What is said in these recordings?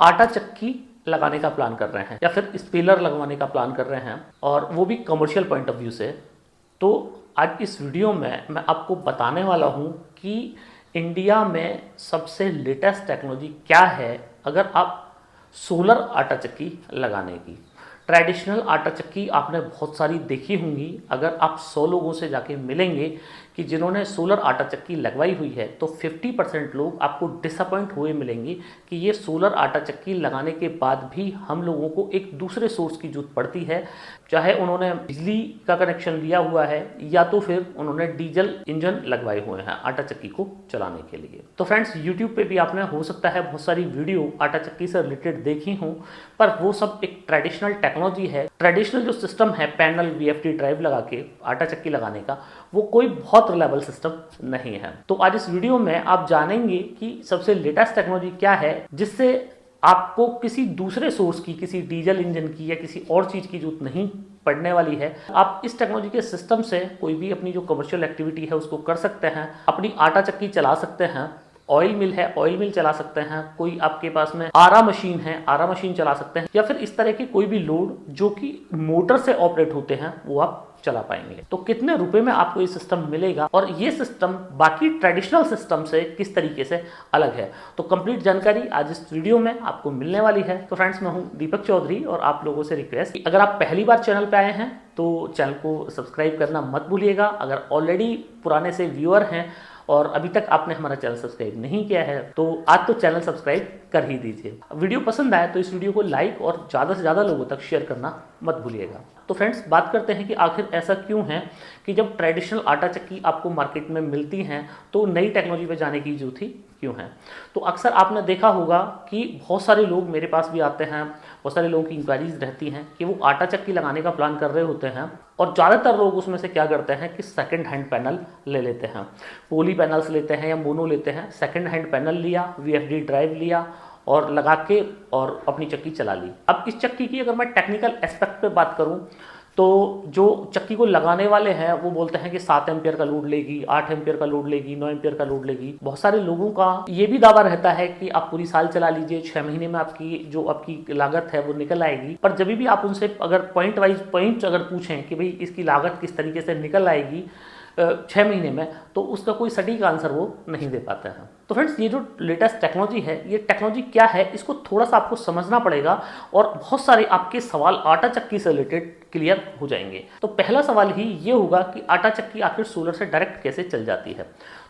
आटा चक्की लगाने का प्लान कर रहे हैं या फिर स्पेलर लगवाने का प्लान कर रहे हैं, और वो भी कमर्शियल पॉइंट ऑफ व्यू से, तो आज इस वीडियो में मैं आपको बताने वाला हूँ कि इंडिया में सबसे लेटेस्ट टेक्नोलॉजी क्या है अगर आप सोलर आटा चक्की लगाने की। ट्रेडिशनल आटा चक्की आपने बहुत सारी देखी होंगी। अगर आप 100 लोगों से जाके मिलेंगे कि जिन्होंने सोलर आटा चक्की लगवाई हुई है तो 50% लोग आपको डिसअपॉइंट हुए मिलेंगे कि ये सोलर आटा चक्की लगाने के बाद भी हम लोगों को एक दूसरे सोर्स की जरूरत पड़ती है, चाहे उन्होंने बिजली का कनेक्शन लिया हुआ है या तो फिर उन्होंने डीजल इंजन लगवाए हुए हैं आटा चक्की को चलाने के लिए। तो फ्रेंड्स, यूट्यूब पे भी आपने हो सकता है बहुत सारी वीडियो आटा चक्की से रिलेटेड देखी हों, पर वो सब एक ट्रेडिशनल टेक्नोलॉजी है। ट्रेडिशनल जो सिस्टम है पैनल वीएफडी ड्राइव लगा के आटा चक्की लगाने का, वो कोई बहुत रिलायबल सिस्टम नहीं है। तो आज इस वीडियो में आप जानेंगे कि सबसे लेटेस्ट टेक्नोलॉजी क्या है जिससे आपको किसी दूसरे सोर्स की, किसी डीजल इंजन की या किसी और चीज की जरूरत नहीं पड़ने वाली है। आप इस टेक्नोलॉजी के सिस्टम से कोई भी अपनी जो कमर्शियल एक्टिविटी है उसको कर सकते हैं, अपनी आटा चक्की चला सकते हैं, ऑयल मिल है ऑयल मिल चला सकते हैं, कोई आपके पास में आरा मशीन है आरा मशीन चला सकते हैं, या फिर इस तरह के कोई भी लोड जो कि मोटर से ऑपरेट होते हैं वो आप चला पाएंगे। तो कितने रुपए में आपको ये सिस्टम मिलेगा और ये सिस्टम बाकी ट्रेडिशनल सिस्टम से किस तरीके से अलग है, तो कंप्लीट जानकारी आज इस वीडियो में आपको मिलने वाली है। तो फ्रेंड्स, मैं हूं दीपक चौधरी और आप लोगों से रिक्वेस्ट कि अगर आप पहली बार चैनल पे आए हैं तो चैनल को सब्सक्राइब करना मत भूलिएगा। अगर ऑलरेडी पुराने से व्यूअर हैं और अभी तक आपने हमारा चैनल सब्सक्राइब नहीं किया है तो आज तो चैनल सब्सक्राइब कर ही दीजिए। वीडियो पसंद आए तो इस वीडियो को लाइक और ज़्यादा से ज़्यादा लोगों तक शेयर करना मत भूलिएगा। तो फ्रेंड्स, बात करते हैं कि आखिर ऐसा क्यों है कि जब ट्रेडिशनल आटा चक्की आपको मार्केट में मिलती हैं तो नई टेक्नोलॉजी पे जाने की जरूरत ही क्यों है। तो अक्सर आपने देखा होगा कि बहुत सारे लोग मेरे पास भी आते हैं, बहुत सारे लोगों की इंक्वायरीज रहती हैं कि वो आटा चक्की लगाने का प्लान कर रहे होते हैं, और ज़्यादातर लोग उसमें से क्या करते हैं कि सेकंड हैंड पैनल ले लेते हैं, पोली पैनल्स लेते हैं या मोनो लेते हैं। सेकंड हैंड पैनल लिया, वीएफडी ड्राइव लिया और लगा के और अपनी चक्की चला ली। अब इस चक्की की अगर मैं टेक्निकल एस्पेक्ट पे बात करूं तो जो चक्की को लगाने वाले हैं वो बोलते हैं कि 7 एम्पियर का लोड लेगी, 8 एम्पियर का लोड लेगी, 9 एम्पियर का लोड लेगी। बहुत सारे लोगों का ये भी दावा रहता है कि आप पूरी साल चला लीजिए, 6 महीने में आपकी जो आपकी लागत है वो निकल आएगी। पर जब भी आप उनसे अगर पॉइंट वाइज पॉइंट अगर पूछें कि भाई इसकी लागत किस तरीके से निकल आएगी 6 महीने में, तो उसका कोई सटीक आंसर वो नहीं दे पाते हैं। तो फ्रेंड्स, ये जो लेटेस्ट टेक्नोलॉजी है, ये टेक्नोलॉजी क्या है इसको थोड़ा सा आपको समझना पड़ेगा और बहुत सारे आपके सवाल आटा चक्की से रिलेटेड क्लियर हो जाएंगे। तो पहला सवाल ही ये होगा कि आटा चक्की आखिर सोलर से डायरेक्ट कैसे चल जाती है।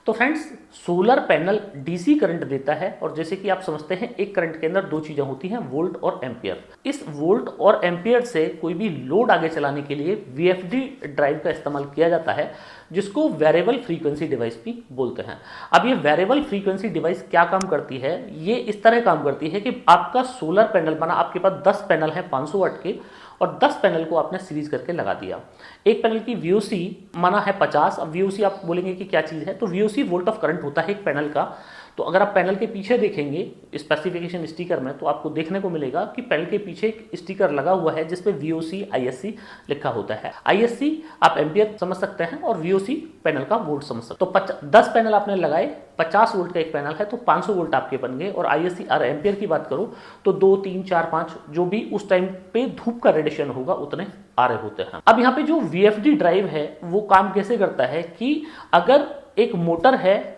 तो friends, solar panel DC current देता है और जैसे कि आप समझते हैं एक करंट के अंदर दो चीजें होती हैं, वोल्ट और एम्पियर। इस वोल्ट और एम्पियर से कोई भी लोड आगे चलाने के लिए वीएफडी ड्राइव का इस्तेमाल किया जाता है, जिसको वेरिएबल फ्रीक्वेंसी डिवाइस भी बोलते हैं। अब ये वेरिएबल फ्रीक्वेंसी डिवाइस क्या काम करती है, ये इस तरह काम करती है कि आपका सोलर पैनल बना, आपके पास 10 पैनल है 500 वाट के, और 10 पैनल को आपने सीरीज करके लगा दिया। एक पैनल की वीओसी माना है 50। अब वीओसी आप बोलेंगे कि क्या चीज़ है, तो वीओसी वोल्ट ऑफ करंट होता है एक पैनल का। तो अगर आप पैनल के पीछे देखेंगे स्पेसिफिकेशन स्टिकर में तो आपको देखने को मिलेगा कि पैनल के पीछे एक स्टिकर लगा हुआ है जिसपे वीओसी आईएससी लिखा होता है। आईएससी आप एम्पियर समझ सकते हैं और वीओसी पैनल का वोल्ट समझ सकते हैं। तो 10 पैनल आपने लगाए, 50 वोल्ट का एक पैनल है तो 500 वोल्ट आपके बन गए। और आईएससी और एम्पियर की बात करो तो 2, 3, 4, 5 जो भी उस टाइम पे धूप का रेडिएशन होगा उतने आ रहे होते हैं। अब यहाँ पे जो वीएफडी ड्राइव है वो काम कैसे करता है कि अगर एक मोटर है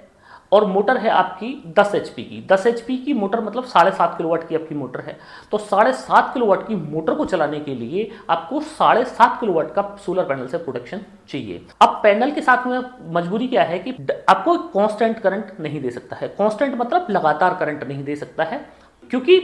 और मोटर है आपकी 10 एचपी की, 10 एचपी की मोटर मतलब 7.5 किलोवाट की आपकी मोटर है, तो 7.5 किलोवाट की मोटर को चलाने के लिए आपको 7.5 किलोवाट का सोलर पैनल से प्रोटेक्शन चाहिए। अब पैनल के साथ में मजबूरी क्या है कि आपको कांस्टेंट करंट नहीं दे सकता है। कांस्टेंट मतलब लगातार करंट नहीं दे सकता है, क्योंकि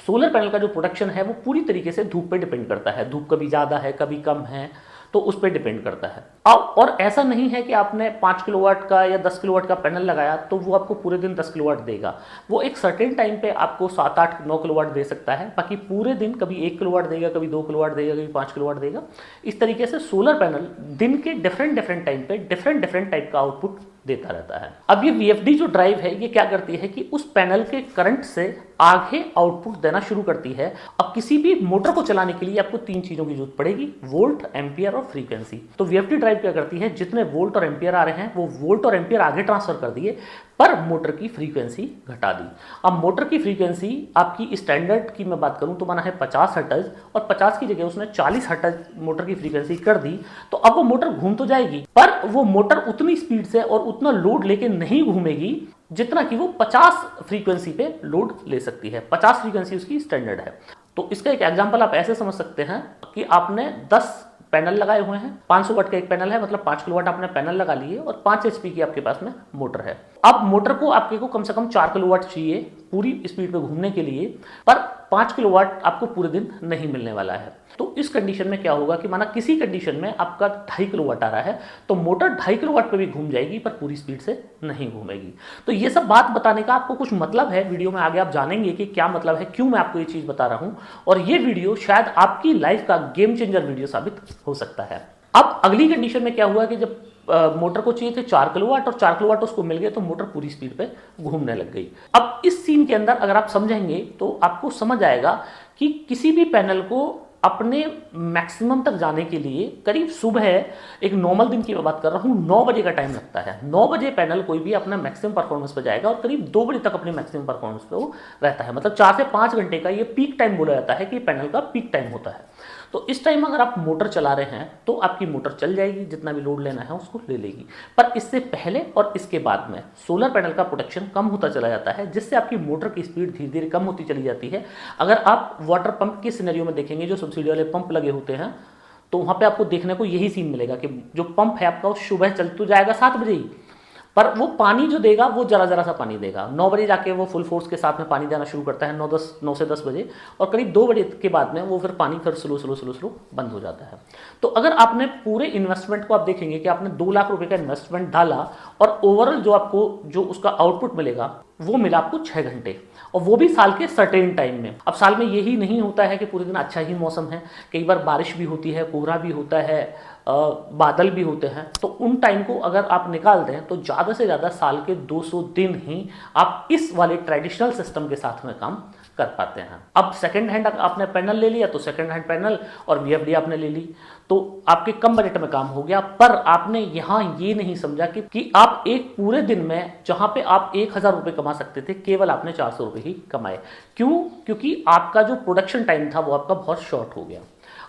सोलर पैनल का जो प्रोटेक्शन है वो पूरी तरीके से धूप पे डिपेंड करता है। धूप कभी ज़्यादा है कभी कम है तो उस पर डिपेंड करता है। और ऐसा नहीं है कि आपने 5 किलोवाट का या 10 किलोवाट का पैनल लगाया तो वो आपको पूरे दिन 10 किलोवाट देगा। वो एक सर्टेन टाइम पे आपको 7, 8, 9 किलोवाट दे सकता है, बाकी पूरे दिन कभी 1 किलोवाट देगा, कभी 2 किलोवाट देगा, कभी 5 किलोवाट देगा। इस तरीके से सोलर पैनल दिन के डिफरेंट टाइम पे डिफरेंट टाइप का आउटपुट देता रहता है। अब ये VFD जो ड्राइव है ये क्या करती है कि उस पैनल के करंट से आगे आउटपुट देना शुरू करती है। अब किसी भी मोटर को चलाने के लिए आपको 3 चीजों की जरूरत पड़ेगी, वोल्ट, एम्पियर और फ्रीक्वेंसी। तो VFD ड्राइव क्या करती है, जितने वोल्ट और एम्पियर आ रहे हैं वो वोल्ट और एम्पियर आगे ट्रांसफर कर दिए, पर मोटर की फ्रीक्वेंसी घटा दी। अब मोटर की फ्रीक्वेंसी आपकी स्टैंडर्ड की मैं बात करूं तो माना है 50 हर्ट्ज, और 50 की जगह उसने 40 हर्ट्ज मोटर की फ्रीक्वेंसी कर दी। तो अब वो मोटर घूम तो जाएगी, पर वो मोटर उतनी स्पीड से और उतना लोड लेके नहीं घूमेगी जितना कि वो 50 फ्रीक्वेंसी पे लोड ले सकती है। 50 फ्रीक्वेंसी उसकी स्टैंडर्ड है। तो इसका एक एग्जांपल आप ऐसे समझ सकते हैं कि आपने 10 पैनल लगाए हुए हैं, 500 वाट का एक पैनल है, मतलब 5 किलोवाट आपने पैनल लगा लिए और 5 HP की आपके पास में मोटर है। अब मोटर को आपके को कम से कम 4 किलोवाट चाहिए पूरी स्पीड पे घूमने के लिए, पर 5 किलोवाट आपको पूरे दिन नहीं मिलने वाला है। तो इस कंडीशन में क्या होगा कि माना किसी कंडीशन में आपका 2.5 किलोवाट आ रहा है, तो मोटर 2.5 किलोवाट पे भी घूम जाएगी पर पूरी स्पीड से नहीं घूमेगी। तो ये सब बात बताने का आपको कुछ मतलब है, वीडियो में आगे आप जानेंगे कि क्या मतलब है, क्यों मैं आपको ये चीज बता रहा हूं, और ये वीडियो शायद आपकी लाइफ का गेम चेंजर वीडियो साबित हो सकता है। अब अगली कंडीशन में क्या हुआ कि जब मोटर को चाहिए थे 4 किलोवाट और 4 किलोवाट उसको मिल गए, तो मोटर पूरी स्पीड पे घूमने लग गई। अब इस सीन के अंदर अगर आप समझेंगे तो आपको समझ आएगा कि किसी भी पैनल को अपने मैक्सिमम तक जाने के लिए करीब सुबह, एक नॉर्मल दिन की मैं बात कर रहा हूँ, 9 बजे का टाइम लगता है। 9 बजे पैनल कोई भी अपना मैक्सिमम परफॉर्मेंस पे जाएगा और करीब 2 बजे तक अपने मैक्सिमम परफॉर्मेंस पे वो रहता है। मतलब 4 से 5 घंटे का ये पीक टाइम बोला जाता है कि पैनल का पीक टाइम होता है। तो इस टाइम अगर आप मोटर चला रहे हैं तो आपकी मोटर चल जाएगी, जितना भी लोड लेना है उसको ले लेगी। पर इससे पहले और इसके बाद में सोलर पैनल का प्रोटेक्शन कम होता चला जाता है, जिससे आपकी मोटर की स्पीड धीरे धीरे कम होती चली जाती है। अगर आप वाटर पंप के सिनेरियो में देखेंगे, जो सब्सिडी वाले पंप लगे होते हैं, तो वहां पे आपको देखने को यही सीन मिलेगा कि जो पंप है आपका सुबह चल तो जाएगा 7 बजे ही, पर वो पानी जो देगा वो जरा जरा सा पानी देगा। 9 बजे जाके वो फुल फोर्स के साथ में पानी देना शुरू करता है, 9 से 10 बजे, और करीब 2 बजे के बाद में वो फिर पानी फिर स्लो बंद हो जाता है। तो अगर आपने पूरे इन्वेस्टमेंट को आप देखेंगे कि आपने 2 लाख रुपए का इन्वेस्टमेंट डाला और ओवरऑल जो आपको जो उसका आउटपुट मिलेगा वो मिला आपको 6 घंटे, और वो भी साल के सर्टेन टाइम में। अब साल में यही नहीं होता है कि पूरे दिन अच्छा ही मौसम है, कई बार बारिश भी होती है, कोहरा भी होता है, बादल भी होते हैं। तो उन टाइम को अगर आप निकाल दें तो ज़्यादा से ज़्यादा साल के 200 दिन ही आप इस वाले ट्रेडिशनल सिस्टम के साथ में काम कर पाते हैं। अब सेकंड हैंड आपने पैनल ले लिया, तो सेकंड हैंड पैनल और VFD आपने ले ली, तो आपके कम बजट में काम हो गया। पर आपने यहाँ ये नहीं समझा कि आप एक पूरे दिन में जहां पे आप 1000 रुपये कमा सकते थे, केवल आपने 400 रुपये ही कमाए। क्यों? क्योंकि आपका जो प्रोडक्शन टाइम था वो आपका बहुत शॉर्ट हो गया।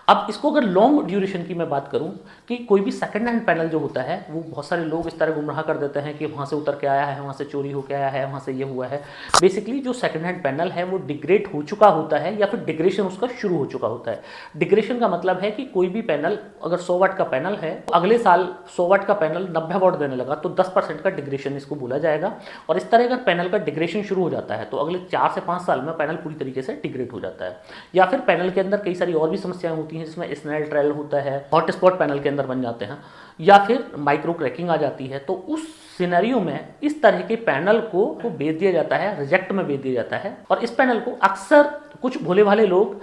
अब इसको अगर लॉन्ग ड्यूरेशन की मैं बात करूं कि कोई भी सेकंड हैंड पैनल जो होता है वो बहुत सारे लोग इस तरह गुमराह कर देते हैं कि वहां से उतर के आया है, वहां से चोरी होके आया है, वहां से ये हुआ है। बेसिकली जो सेकंड हैंड पैनल है वो डिग्रेड हो चुका होता है या फिर डिग्रेशन उसका शुरू हो चुका होता है। डिग्रेशन का मतलब है कि कोई भी पैनल अगर 100 वाट का पैनल है, अगले साल 100 वाट का पैनल 90 वाट देने लगा तो 10% का डिग्रेशन इसको बोला जाएगा। और इस तरह अगर पैनल का डिग्रेशन शुरू हो जाता है तो अगले 4 से 5 साल में पैनल पूरी तरीके से डिग्रेड हो जाता है। या फिर पैनल के अंदर कई सारी और भी समस्याएं होती हैं, जिसमें स्नेल ट्रेल होता है, हॉट स्पॉट पैनल के अंदर बन जाते हैं, या फिर माइक्रो क्रैकिंग आ जाती है। तो उस सिनेरियो में इस तरह के पैनल को बेच दिया जाता है, रिजेक्ट में बेच दिया जाता है। और इस पैनल को अक्सर कुछ भोले भाले लोग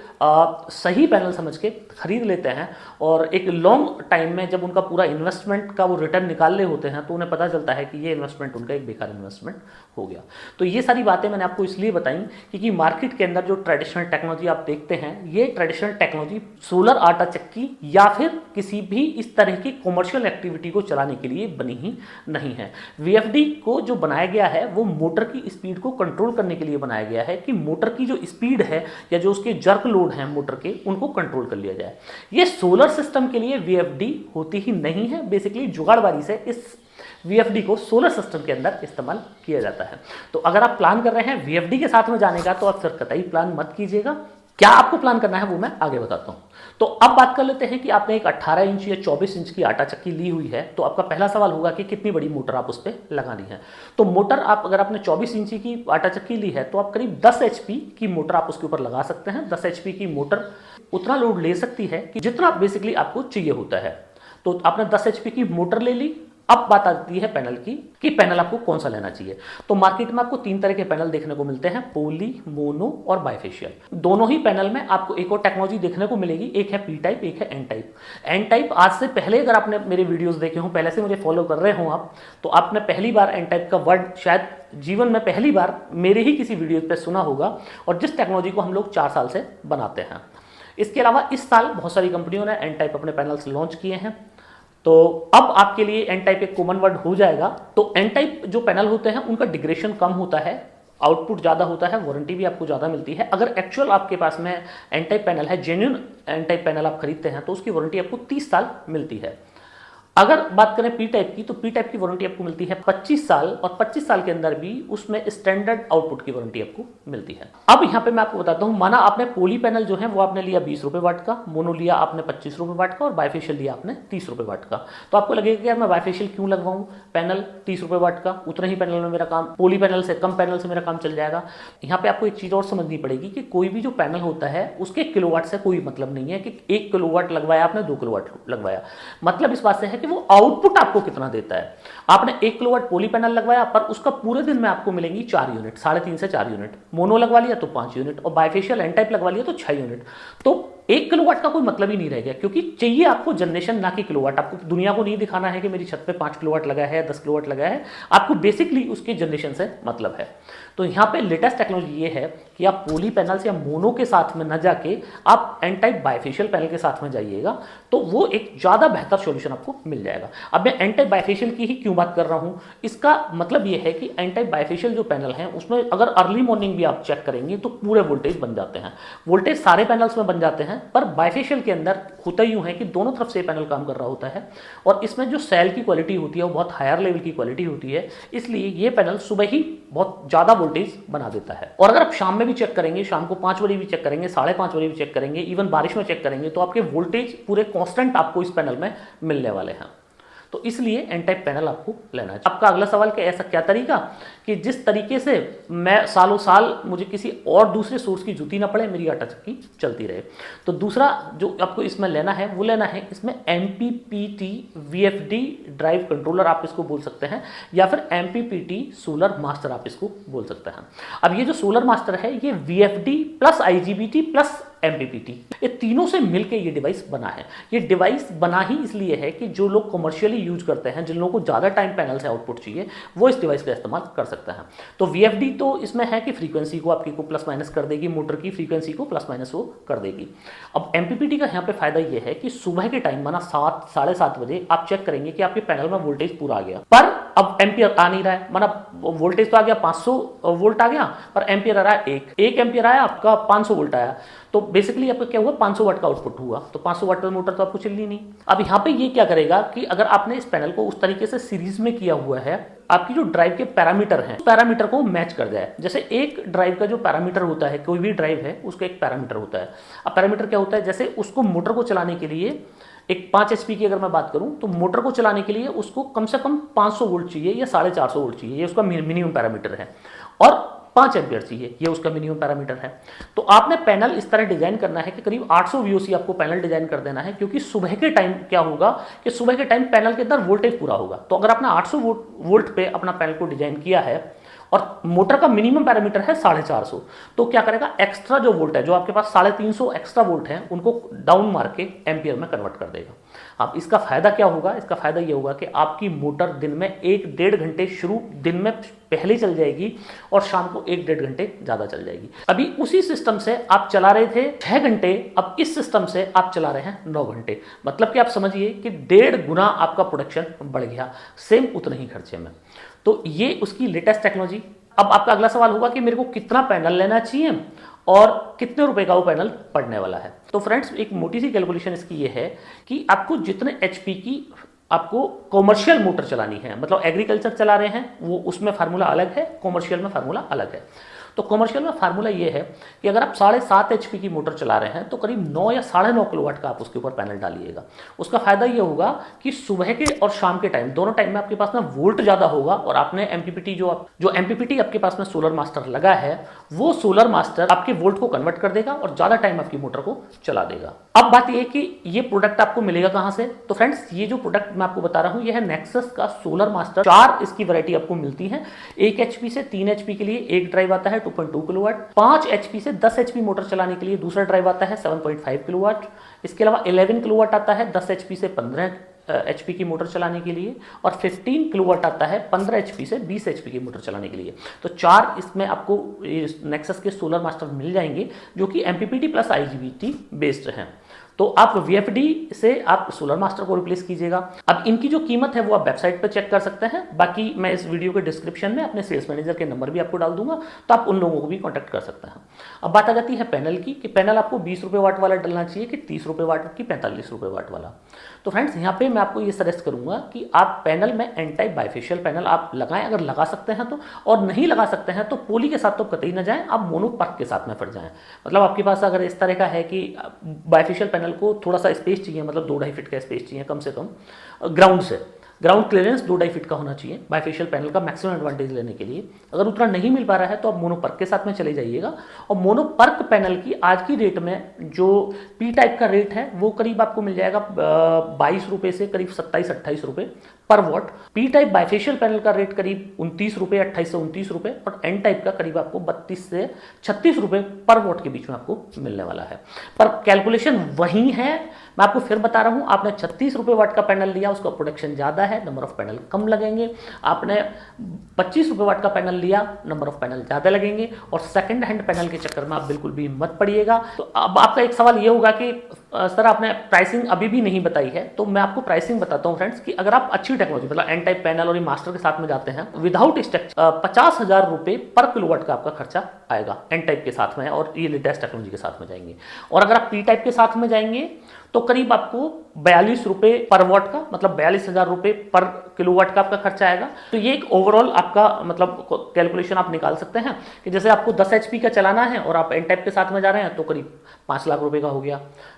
सही पैनल समझ के खरीद लेते हैं, और एक लॉन्ग टाइम में जब उनका पूरा इन्वेस्टमेंट का वो रिटर्न निकाल ले होते हैं तो उन्हें पता चलता है कि ये इन्वेस्टमेंट उनका एक बेकार इन्वेस्टमेंट हो गया। तो ये सारी बातें मैंने आपको इसलिए बताई क्योंकि मार्केट के अंदर जो ट्रेडिशनल टेक्नोलॉजी आप देखते हैं, ये ट्रेडिशनल टेक्नोलॉजी सोलर आटा चक्की या फिर किसी भी इस तरह की कॉमर्शियल एक्टिविटी को चलाने के लिए बनी ही नहीं है। VFD को जो बनाया गया है वो मोटर की स्पीड को कंट्रोल करने के लिए बनाया गया है कि मोटर की जो स्पीड है या जो उसके जर्क लोड हैं मोटर के, उनको कंट्रोल कर लिया जाए। ये सोलर सिस्टम के लिए VFD होती ही नहीं है। बेसिकली जुगाड़बाजी से इस VFD को सोलर सिस्टम के अंदर इस्तेमाल किया जाता है। तो अगर आप प्लान कर रहे हैं VFD के साथ में जाने का तो आप फिर कतई प्लान मत कीजिएगा। क्या आपको प्लान करना है वो मैं आगे बताता हूं। तो अब बात कर लेते हैं कि आपने एक 18 इंच या 24 इंच की आटा चक्की ली हुई है, तो आपका पहला सवाल होगा कि कितनी बड़ी मोटर आप उस पर लगानी है। तो मोटर आप अगर आपने 24 इंची की आटा चक्की ली है तो आप करीब 10 HP की मोटर आप उसके ऊपर लगा सकते हैं। 10 HP की मोटर उतना लोड ले सकती है कि जितना बेसिकली आपको चाहिए होता है। तो आपने 10 HP की मोटर ले ली। अब बात आती है पैनल की कि पैनल आपको कौन सा लेना चाहिए। तो मार्केट में आपको 3 तरह के पैनल देखने को मिलते हैं, पॉली, मोनो और बाइफेशियल। दोनों ही पैनल में आपको एक और टेक्नोलॉजी देखने को मिलेगी, एक है पी टाइप, एक है एन टाइप। एन टाइप आज से पहले अगर आपने मेरे वीडियोस देखे हो, पहले से मुझे फॉलो कर रहे हो आप, तो आपने पहली बार एन टाइप का वर्ड शायद जीवन में पहली बार मेरे ही किसी वीडियो पे सुना होगा, और जिस टेक्नोलॉजी को हम लोग 4 साल से बनाते हैं। इसके अलावा इस साल बहुत सारी कंपनियों ने एन टाइप अपने पैनल्स लॉन्च किए हैं, तो अब आपके लिए एन टाइप एक कॉमन वर्ड हो जाएगा। तो एन टाइप जो पैनल होते हैं उनका डिग्रेडेशन कम होता है, आउटपुट ज़्यादा होता है, वारंटी भी आपको ज़्यादा मिलती है। अगर एक्चुअल आपके पास में एन टाइप पैनल है, जेन्युइन एन टाइप पैनल आप खरीदते हैं, तो उसकी वारंटी आपको 30 साल मिलती है। अगर बात करें पी टाइप की, तो पी टाइप की वारंटी आपको मिलती है 25 साल, और 25 साल के अंदर भी उसमें स्टैंडर्ड आउटपुट की वारंटी आपको मिलती है। अब यहाँ पे मैं आपको बताता हूँ, माना आपने पॉली पैनल जो है वो आपने लिया 20 रुपये वाट का, मोनो लिया आपने 25 रुपये वाट का, और बाइफेशियल लिया आपने 30 रुपये वाट का। तो आपको लगेगा कि यार मैं बाइफेशियल क्यों लगवाऊँ, पैनल 30 रुपये वाट का, उतना ही पैनल में मेरा काम, पॉली पैनल से कम पैनल से मेरा काम चल जाएगा। यहाँ पे आपको एक चीज़ और समझनी पड़ेगी कि कोई भी जो पैनल होता है उसके किलोवाट से कोई मतलब नहीं है कि 1 किलोवाट लगवाया आपने, 2 किलोवाट लगवाया। मतलब इस बात से है कि वो आउटपुट आपको कितना देता है। आपने 1 किलोवाट पॉली पैनल लगवाया, पर उसका पूरे दिन में आपको मिलेंगी 4 यूनिट, 3.5 से 4 यूनिट। मोनो लगवा लिया तो 5 यूनिट, और बाइफेशियल एन टाइप लगवा लिया तो 6 यूनिट। तो 1 किलोवाट का कोई मतलब ही नहीं रह गया, क्योंकि चाहिए आपको जनरेशन, ना कि किलोवाट। आपको दुनिया को नहीं दिखाना है कि मेरी छत पे 5 किलोवाट लगा है, 10 किलोवाट लगा है, आपको बेसिकली उसके जनरेशन से मतलब है। तो यहाँ पे लेटेस्ट टेक्नोलॉजी ये है कि आप पॉली पैनल्स या मोनो के साथ में न जाके आप एन टाइप बाइफेशियल पैनल के साथ में जाइएगा, तो वो एक ज़्यादा बेहतर सॉल्यूशन आपको मिल जाएगा। अब मैं एन टाइप बाइफेशियल की ही क्यों बात कर रहा हूँ, इसका मतलब ये है कि एन टाइप बाइफेशियल जो पैनल हैं उसमें अगर अर्ली मॉर्निंग भी आप चेक करेंगे तो पूरे वोल्टेज बन जाते हैं। वोल्टेज सारे पैनल्स में बन जाते हैं, पर बाइफेशियल के अंदर होता यूँ है कि दोनों तरफ से पैनल काम कर रहा होता है, और इसमें जो सेल की क्वालिटी होती है वो बहुत हायर लेवल की क्वालिटी होती है, इसलिए ये पैनल सुबह ही बहुत ज़्यादा वोल्टेज बना देता है। और अगर आप शाम में भी चेक करेंगे, शाम को 5 बजे भी चेक करेंगे, 5:30 बजे भी चेक करेंगे, इवन बारिश में चेक करेंगे, तो आपके वोल्टेज पूरे कांस्टेंट आपको इस पैनल में मिलने वाले हैं। तो इसलिए एन टाइप पैनल आपको लेना है। आपका अगला सवाल कि ऐसा क्या तरीका कि जिस तरीके से मैं सालों साल मुझे किसी और दूसरे सोर्स की जरूरत ना पड़े, मेरी आटा चक्की चलती रहे। तो दूसरा जो आपको इसमें लेना है वो लेना है इसमें MPPT VFD ड्राइव कंट्रोलर आप इसको बोल सकते हैं, या फिर MPPT सोलर मास्टर आप इसको बोल सकते हैं। अब ये जो सोलर मास्टर है ये VFD plus IGBT plus MPPT, ये तीनों से मिलकर ये डिवाइस बना है। ये डिवाइस बना ही इसलिए है कि जो लोग कमर्शियली यूज करते हैं, जिन लोगों को ज़्यादा टाइम पैनल से आउटपुट चाहिए, वो इस डिवाइस का इस्तेमाल कर सकते हैं। तो VFD तो इसमें है कि फ्रीक्वेंसी को आपकी को प्लस माइनस कर देगी, मोटर की फ्रीक्वेंसी को प्लस माइनस वो कर देगी। अब MPPT का यहाँ पे फायदा ये है कि सुबह के टाइम माना 7 साढ़े 7 बजे आप चेक करेंगे कि आपके पैनल में वोल्टेज पूरा आ गया, पर अब एम्पियर आ नहीं रहा है। माना वोल्टेज तो आ गया 500 वोल्ट आ गया, पर एम्पियर आ रहा है 1 एम्पियर आया, आपका 500 वोल्ट आया। तो बेसिकली आपका क्या हुआ, 500 वाट का आउटपुट हुआ। तो 500 वाट पर मोटर तो आपको चलनी नहीं। अब यहाँ पे ये क्या करेगा कि अगर आपने इस पैनल को उस तरीके से सीरीज में किया हुआ है, आपकी जो ड्राइव के पैरामीटर हैं, पैरामीटर को मैच कर जाए। जैसे एक ड्राइव का जो पैरामीटर होता है, कोई भी ड्राइव है उसका एक पैरामीटर होता है। अब पैरामीटर क्या होता है, जैसे उसको मोटर को चलाने के लिए एक 5 HP की अगर मैं बात करूं, तो मोटर को चलाने के लिए उसको कम से कम 500 वोल्ट चाहिए या 450 वोल्ट चाहिए, ये उसका मिनिमम पैरामीटर है। और 5 एम्पियर चाहिए, ये उसका मिनिमम पैरामीटर है। तो आपने पैनल इस तरह डिजाइन करना है कि करीब 800 VOC आपको पैनल डिजाइन कर देना है, क्योंकि सुबह के टाइम क्या होगा कि सुबह के टाइम पैनल के अंदर वोल्टेज पूरा होगा। तो अगर आपने 800 वोल्ट पे अपना पैनल को डिजाइन किया है और मोटर का मिनिमम पैरामीटर है 450, तो क्या करेगा, एक्स्ट्रा जो वोल्ट है, जो आपके पास 350 एक्स्ट्रा वोल्ट है, उनको डाउन मार के एम्पियर में कन्वर्ट कर देगा। अब इसका फायदा क्या होगा, इसका फायदा ये होगा कि आपकी मोटर दिन में 1-1.5 घंटे शुरू दिन में पहले चल जाएगी और शाम को 1-1.5 घंटे ज्यादा चल जाएगी। अभी उसी सिस्टम से आप चला रहे थे 6 घंटे, अब इस सिस्टम से आप चला रहे हैं 9 घंटे। मतलब कि आप समझिए कि 1.5 गुना आपका प्रोडक्शन बढ़ गया, सेम उतने ही खर्चे में। तो ये उसकी लेटेस्ट टेक्नोलॉजी। अब आपका अगला सवाल होगा कि मेरे को कितना पैनल लेना चाहिए और कितने रुपए का वो पैनल पड़ने वाला है। तो फ्रेंड्स, एक मोटी सी कैलकुलेशन इसकी ये है कि आपको जितने HP की आपको कॉमर्शियल मोटर चलानी है, मतलब एग्रीकल्चर चला रहे हैं, वो उसमें फार्मूला अलग है, कॉमर्शियल में फार्मूला अलग है। तो कमर्शियल में फार्मूला ये है कि अगर आप 7.5 HP की मोटर चला रहे हैं तो करीब 9 या 9.5 किलोवाट का आप उसके ऊपर पैनल डालिएगा। उसका फायदा ये होगा कि सुबह के और शाम के टाइम दोनों टाइम में आपके पास ना वोल्ट ज्यादा होगा और आपने एमपीपीटी जो एमपीपीटी आपके पास में सोलर मास्टर लगा है वो सोलर मास्टर आपके वोल्ट को कन्वर्ट कर देगा और ज्यादा टाइम आपकी मोटर को चला देगा। अब बात यह कि ये प्रोडक्ट आपको मिलेगा कहां से, तो फ्रेंड्स ये जो प्रोडक्ट मैं आपको बता रहा हूं यह है नेक्सस का सोलर मास्टर। 4 इसकी वैरायटी आपको मिलती है। 1 HP से 3 HP के लिए एक ड्राइव आता है 2.2 किलोवाट, 5 HP से 10 HP मोटर चलाने के लिए दूसरा ड्राइव आता है 7.5 किलोवाट, इसके अलावा 11 किलोवाट आता है 10 HP से 15 HP की मोटर चलाने के लिए, और 15 किलोवाट आता है 15 HP से 20 HP की मोटर चलाने के लिए। तो 4 इसमें आपको नेक्सस के सोलर मास्टर मिल जाएंगे जो कि MPPT प्लस IGBT बेस्ड हैं। तो आप VFD से आप सोलर मास्टर को रिप्लेस कीजिएगा। अब इनकी जो कीमत है वो आप वेबसाइट पर चेक कर सकते हैं, बाकी मैं इस वीडियो के डिस्क्रिप्शन में अपने सेल्स मैनेजर के नंबर भी आपको डाल दूंगा, तो आप उन लोगों को भी कॉन्टैक्ट कर सकते हैं। अब बात आ जाती है पैनल की कि पैनल आपको 20 रुपये वाट वाला डलना चाहिए कि 30 रुपये वाट की 45 रुपये वाट वाला। तो फ्रेंड्स यहाँ पे मैं आपको ये सजेस्ट करूंगा कि आप पैनल में एन टाइप बाइफेशियल पैनल आप लगाएं, अगर लगा सकते हैं तो, और नहीं लगा सकते हैं तो पोली के साथ तो कतई ना जाएं, आप मोनो पर्क के साथ में फिर जाएं। मतलब आपके पास अगर इस तरह का है कि बाइफेशियल पैनल को थोड़ा सा स्पेस चाहिए, मतलब 2-2.5 फीट का स्पेस चाहिए कम से कम ग्राउंड से, ग्राउंड क्लियरेंस 2-2.5 फीट का होना चाहिए बाइफेशियल पैनल का मैक्सिमम एडवांटेज लेने के लिए। अगर उतना नहीं मिल पा रहा है तो आप मोनोपर्क के साथ में चले जाइएगा। और मोनोपर्क पैनल की आज की रेट में जो पी टाइप का रेट है वो करीब आपको मिल जाएगा 22 रुपये से करीब 27-28 रुपये पर what. P type bifacial panel का रेट करीब 29 रुपये, 28 से 29 रुपये, और एन टाइप का करीब आपको 32 से 36 रुपये पर वॉट के बीच में आपको मिलने वाला है। पर कैलकुलेशन वही है, मैं आपको फिर बता रहा हूं, आपने 36 रुपये वाट का पैनल लिया, उसका प्रोडक्शन ज्यादा है, नंबर ऑफ पैनल कम लगेंगे। आपने 25 रुपये वाट का पैनल लिया, नंबर ऑफ पैनल ज्यादा लगेंगे। और सेकंड हैंड पैनल के चक्कर में आप बिल्कुल भी मत पड़िएगा। तो अब आपका एक सवाल ये होगा कि सर आपने प्राइसिंग अभी भी नहीं बताई है, तो मैं आपको प्राइसिंग बताता हूं फ्रेंड्स कि अगर आप अच्छी टेक्नोलॉजी मतलब एन टाइप पैनल और ये मास्टर के साथ में जाते हैं विदाउट स्ट्रक्चर 50,000 रुपये पर किलोवाट का आपका खर्चा आएगा एन टाइप के साथ में, और ये लेटेस्ट टेक्नोलॉजी के साथ में जाएंगे। और अगर आप पी टाइप के साथ में जाएंगे तो करीब आपको 42 रुपये पर वॉट का, मतलब 42,000 रुपये पर किलोवाट का आपका खर्चा आएगा। तो ये एक ओवरऑल आपका मतलब कैलकुलेशन आप निकाल सकते हैं कि जैसे आपको 10 HP का चलाना है और आप एन टाइप के साथ में जा रहे हैं तो करीब 5 लाख रुपए का हो गया,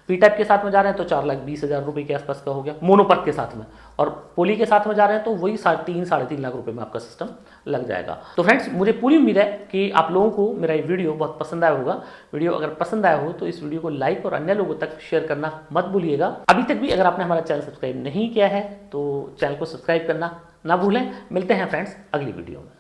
पी टाइप के साथ में जा रहे हैं तो 4,20,000 रुपए के आसपास का हो गया मोनोपर्क के साथ में, और पोली के साथ में जा रहे हैं तो वही 3.5 लाख रुपए में आपका सिस्टम लग जाएगा। तो फ्रेंड्स मुझे पूरी उम्मीद है कि आप लोगों को मेरा ये वीडियो बहुत पसंद आया होगा। वीडियो अगर पसंद आया हो तो इस वीडियो को लाइक और अन्य लोगों तक शेयर करना मत भूलिएगा। अभी तक भी अगर आपने हमारा चैनल सब्सक्राइब नहीं किया है तो चैनल को सब्सक्राइब करना ना भूलें। मिलते हैं फ्रेंड्स अगली वीडियो में।